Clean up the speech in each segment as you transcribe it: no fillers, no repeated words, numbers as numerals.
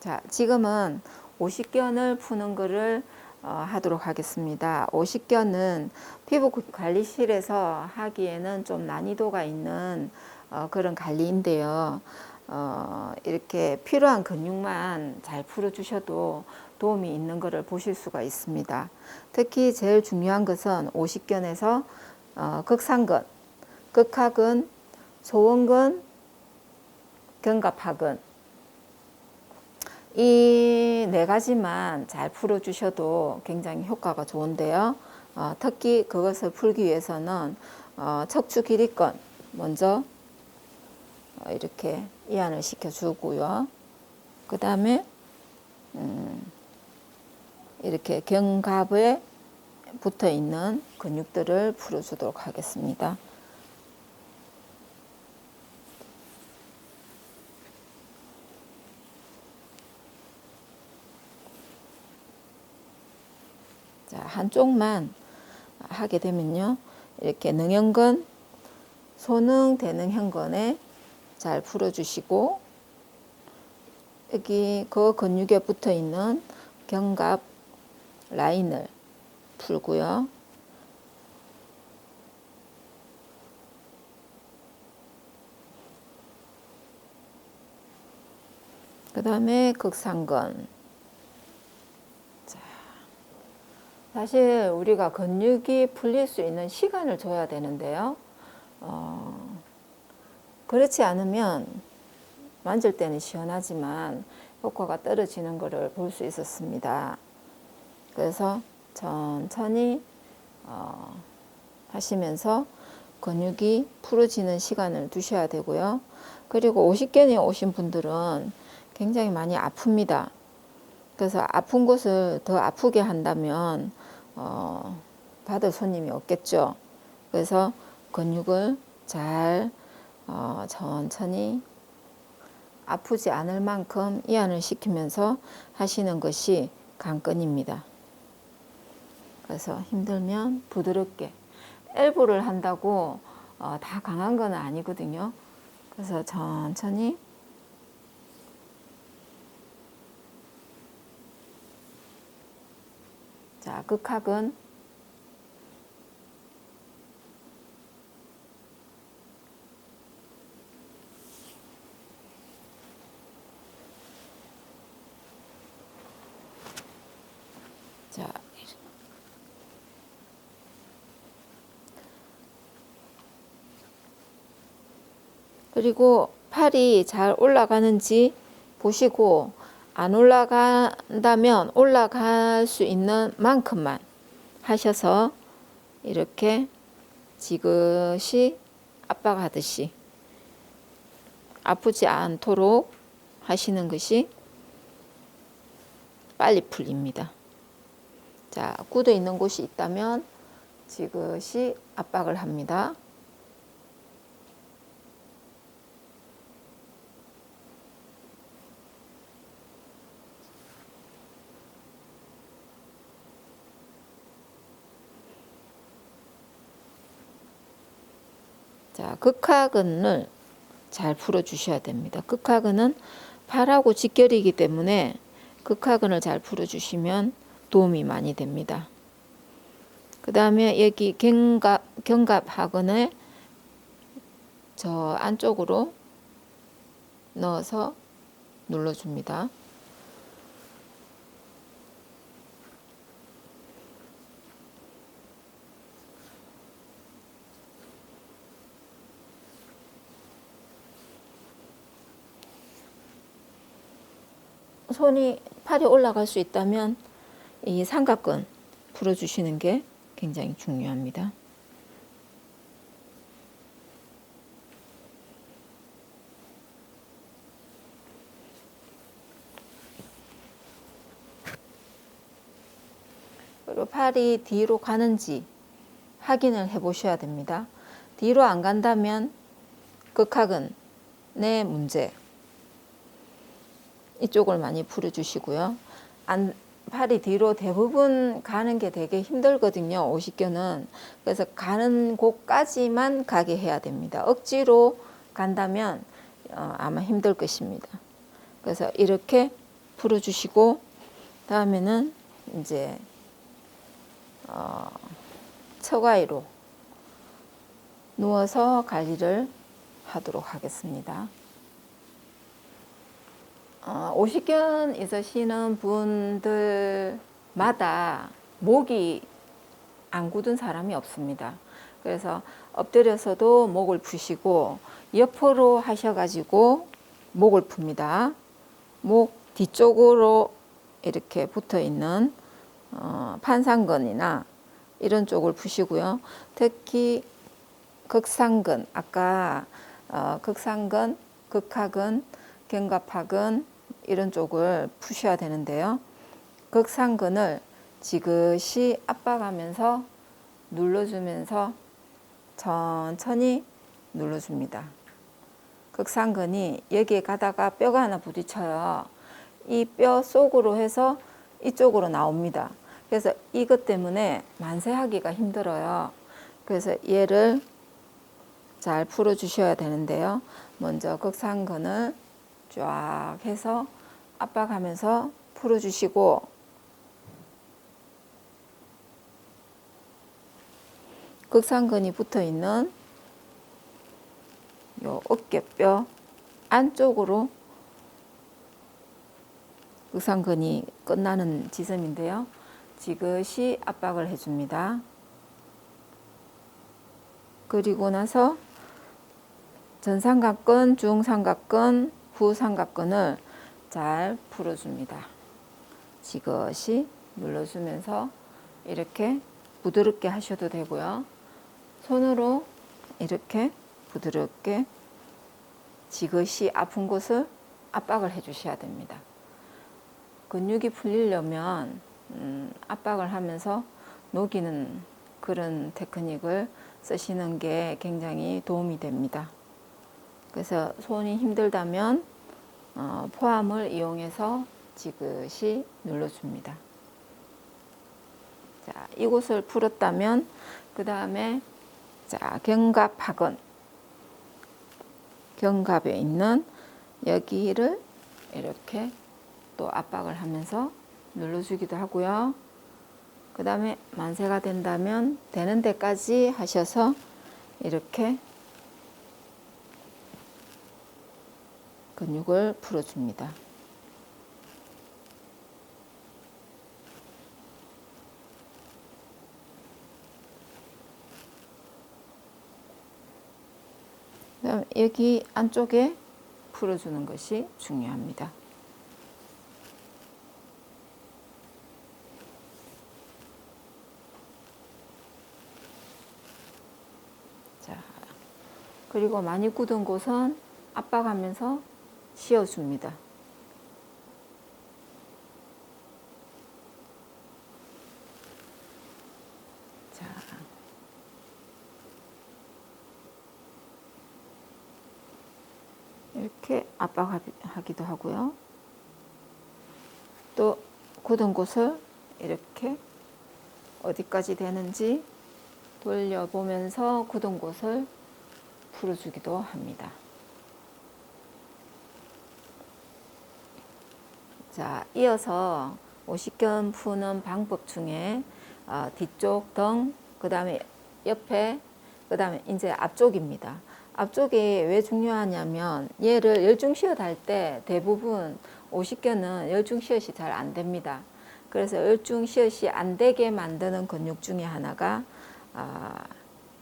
자, 지금은 오십견을 푸는 거를 하도록 하겠습니다. 오십견은 피부 관리실에서 하기에는 좀 난이도가 있는 그런 관리인데요. 이렇게 필요한 근육만 잘 풀어주셔도 도움이 있는 것을 보실 수가 있습니다. 특히 제일 중요한 것은 오십견에서 극상근, 극하근, 소원근, 견갑하근 이 네 가지만 잘 풀어주셔도 굉장히 효과가 좋은데요. 특히 그것을 풀기 위해서는 척추 길이근 먼저 이렇게 이완을 시켜주고요. 그 다음에 이렇게 견갑에 붙어 있는 근육들을 풀어주도록 하겠습니다. 자, 한쪽만 하게 되면요. 이렇게 능형근, 소능, 대능형근에 잘 풀어주시고 여기 그 근육에 붙어 있는 견갑 라인을 풀고요. 그 다음에 극상근. 사실 우리가 근육이 풀릴 수 있는 시간을 줘야 되는데요. 그렇지 않으면 만질 때는 시원하지만 효과가 떨어지는 것을 볼 수 있었습니다. 그래서 천천히 하시면서 근육이 풀어지는 시간을 두셔야 되고요. 그리고 오십견에 오신 분들은 굉장히 많이 아픕니다. 그래서 아픈 곳을 더 아프게 한다면 받을 손님이 없겠죠. 그래서 근육을 잘 천천히 아프지 않을 만큼 이완을 시키면서 하시는 것이 관건입니다. 그래서 힘들면 부드럽게 엘보를 한다고 다 강한 건 아니거든요. 그래서 천천히 자, 극하근 자, 그리고 팔이 잘 올라가는지 보시고 안 올라간다면 올라갈 수 있는 만큼만 하셔서 이렇게 지그시 압박하듯이 아프지 않도록 하시는 것이 빨리 풀립니다. 자, 굳어 있는 곳이 있다면 지그시 압박을 합니다. 자, 극하근을 잘 풀어주셔야 됩니다. 극하근은 팔하고 직결이기 때문에 극하근을 잘 풀어주시면 도움이 많이 됩니다. 그 다음에 여기 견갑하근을 저 안쪽으로 넣어서 눌러줍니다. 팔이 올라갈 수 있다면 이 삼각근 풀어주시는 게 굉장히 중요합니다. 그리고 팔이 뒤로 가는지 확인을 해 보셔야 됩니다. 뒤로 안 간다면 극하근의 문제, 이쪽을 많이 풀어주시고요. 팔이 뒤로 대부분 가는 게 되게 힘들거든요. 오십견은. 그래서 가는 곳까지만 가게 해야 됩니다. 억지로 간다면 아마 힘들 것입니다. 그래서 이렇게 풀어주시고, 다음에는 이제 처가위로 누워서 관리를 하도록 하겠습니다. 오십견 있으시는 분들마다 목이 안 굳은 사람이 없습니다. 그래서 엎드려서도 목을 푸시고 옆으로 하셔가지고 목을 풉니다. 목 뒤쪽으로 이렇게 붙어 있는 판상근이나 이런 쪽을 푸시고요. 특히 극상근, 아까 극상근, 극하근, 견갑하근 이런 쪽을 푸셔야 되는데요. 극상근을 지그시 압박하면서 눌러주면서 천천히 눌러줍니다. 극상근이 여기에 가다가 뼈가 하나 부딪혀요. 이 뼈 속으로 해서 이쪽으로 나옵니다. 그래서 이것 때문에 만세하기가 힘들어요. 그래서 얘를 잘 풀어 주셔야 되는데요. 먼저 극상근을 쫙 해서 압박하면서 풀어 주시고, 극상근이 붙어 있는 요 어깨뼈 안쪽으로 극상근이 끝나는 지점인데요. 지그시 압박을 해줍니다. 그리고 나서 전삼각근, 중삼각근, 후삼각근을 잘 풀어줍니다. 지그시 눌러주면서 이렇게 부드럽게 하셔도 되고요. 손으로 이렇게 부드럽게 지그시 아픈 곳을 압박을 해 주셔야 됩니다. 근육이 풀리려면 압박을 하면서 녹이는 그런 테크닉을 쓰시는 게 굉장히 도움이 됩니다. 그래서 손이 힘들다면 포함을 이용해서 지그시 눌러줍니다. 자, 이곳을 풀었다면 그 다음에 자, 견갑하근, 견갑에 있는 여기를 이렇게 또 압박을 하면서 눌러주기도 하고요. 그 다음에 만세가 된다면 되는 데까지 하셔서 이렇게 근육을 풀어줍니다. 그다음 여기 안쪽에 풀어주는 것이 중요합니다. 자, 그리고 많이 굳은 곳은 압박하면서 씌워줍니다. 자, 이렇게 압박하기도 하고요. 또 굳은 곳을 이렇게 어디까지 되는지 돌려보면서 굳은 곳을 풀어주기도 합니다. 자, 이어서 오십견 푸는 방법 중에 뒤쪽 등, 그 다음에 옆에, 그 다음에 이제 앞쪽입니다. 앞쪽이 왜 중요하냐면 얘를 열중시읒 할 때 대부분 오십견은 열중시읒이 잘 안 됩니다. 그래서 열중시읒이 안 되게 만드는 근육 중에 하나가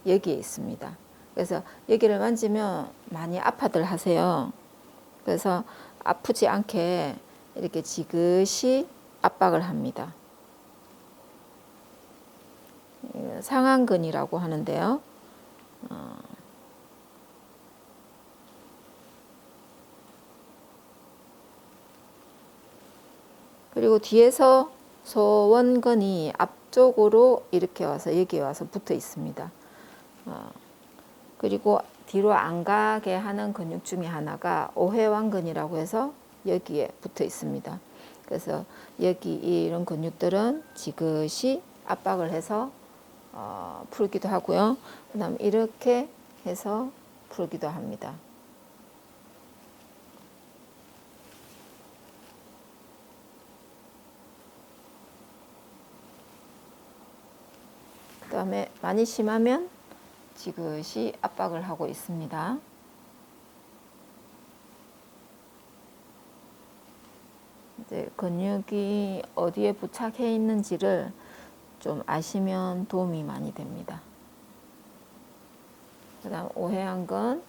여기에 있습니다. 그래서 여기를 만지면 많이 아파들 하세요. 그래서 아프지 않게 이렇게 지그시 압박을 합니다. 상완근이라고 하는데요. 그리고 뒤에서 소원근이 앞쪽으로 이렇게 와서 여기에 와서 붙어 있습니다. 그리고 뒤로 안 가게 하는 근육 중에 하나가 오해완근이라고 해서 여기에 붙어 있습니다. 그래서 여기 이런 근육들은 지그시 압박을 해서 풀기도 하고요. 그 다음에 이렇게 해서 풀기도 합니다. 그다음에 많이 심하면 지그시 압박을 하고 있습니다. 이제 근육이 어디에 부착해 있는지를 좀 아시면 도움이 많이 됩니다. 그다음 오해한 건